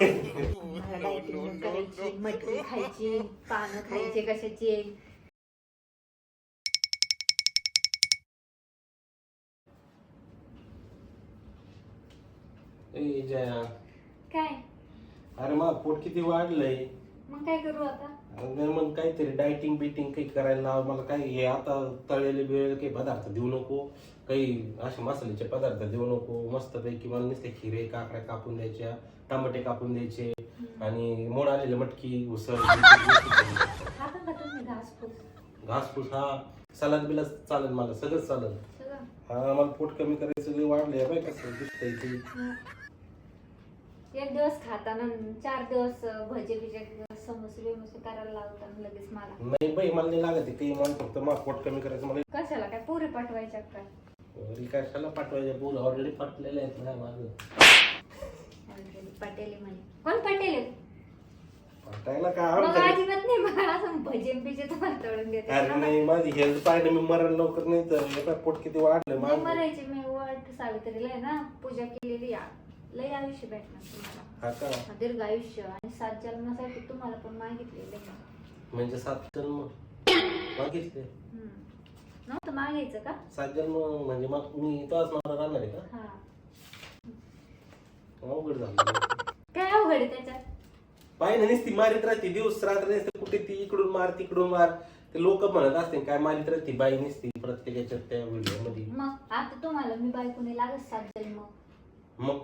मला डायटिंग करायची, मटकी खायची, पानं खायचे कशाची. ए जया, काय अरे मग पोट किती वाढलंय. मग काय करू आता? अरे मग काहीतरी डायटिंग बिटिंग काही करायला लाव मला. काही हे आता तळलेले बिळलेले काही पदार्थ देऊ नको, काही असे मसाल्याचे पदार्थ देऊ नको. मस्तपैकी मला नुसते खिरे काकड्या कापून द्यायच्या, टमाटे कापून द्यायचे आणि मोड आलेले मटकी उसळ. खाता का तुम्ही घासपूस? घासपूस हा, सलाद बिलाद चालेल, मला सगळंच चालेल. सगळं हा, मला पोट कमी करायचं लय वाढलंय बाय. कसं दिसतंय ते. एक दिवस खाताना 4 दिवस भजे बिजे समोसे बिमोसे करायला लावतात लगेच मला. नाही बाई, मला नाही लागत आहे काही. मला फक्त मग पोट कमी करायचं. मला कशाला काय पोरी पाठवायच्या काय? घरी कशाला पाठवायच्या, बोल ऑलरेडी पाठवलेले आहेत ना माझं. पटेल म्हणे. कोण पटेल? पाठवायला का मग आमच्या अजिबात नाही. मला असं भजे बिजे तुम्हाला तळून देते. अरे नाही, माझी हेल्थ पाहिजे, मी मरण लवकर नाही तर. हे पाय पोट किती वाढलं नाही माझं. मरायची. मी वाट सावित्रीला आहे ना पूजा केलेली. लय आयुष्य भेटणार तुम्हाला, हा का? दीर्घ आयुष्य. आणि 7 जन्मासाठी तुम्हाला पण मागितलेलं आहे. म्हणजे 7 जन्म मागितले. नव्हतं मागायचं का? 7 जन्म म्हणजे मग मी तोच नवरा राहणार आहे का? हा. अवघड झालं. काय अवघड आहे त्याच्यात? पाहिजे नुसती मारित राहते दिवस रात्र नुसते. कुठे ती इकडून मार तिकडून मार. ते लोक म्हणत असते काय मारित राहते बाई नुसती प्रत्येकाच्या त्या व्हिडिओ मध्ये. मग आता तुम्हाला मी बायकोने लागत 7 जन्म. मग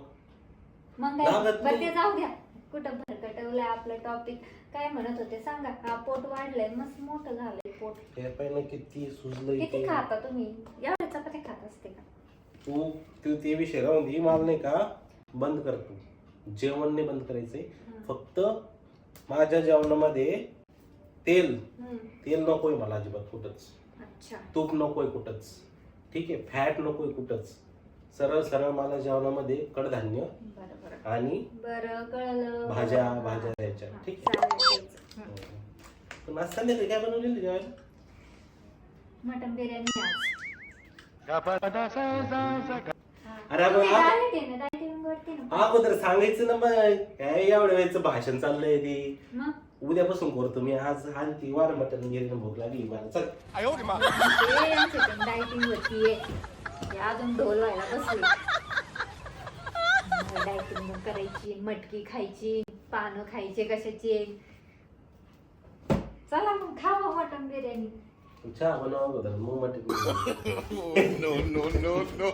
मग काय लागत बरं, नाही. ते जाऊ द्या. कुठं भरकटवलंय आपलं टॉपिक. काय म्हणत होते सांगा? हा, पोट वाढलंय, मस्त मोठं झालंय पोट. हे पाहिजे किती सुजलंय किती ते. खाता तुम्ही? एवढ्या चपात्या खात असते का? तू ते विषय राहून दे. मला नाही का बंद कर. तू जेवण नाही बंद करायचंय. फक्त माझ्या जेवणामध्ये तेल नकोय मला अजिबात कुठंच. अच्छा. तूप नकोय कुठंच. ठीक आहे. फॅट नकोय कुठंच. सरळ सरळ मला जेवणामध्ये कडधान्य आणि बरं कळलं. भाज्या द्यायच्या. ठीक आहे. पण आज संध्याकाळी काय बनवलेलं जेवायला? मटन बिर्याणी आज. अरे अगोदर सांगायचं ना. मग काय एवढ्या वेळेचं भाषण चाललंय ते. उद्यापासून करतो मी. आज ती वार मटन बिर्याणी भूक लागली मला. चल डायटिंग होतीये. अजून ढोल व्हायला बसली. डायटिंग करायची, मटकी खायची, पानं खायचे कशाची. चला मग खावा मटन बिर्याणी. चहा बनवा अगोदर मग mutton. No, no, no, no.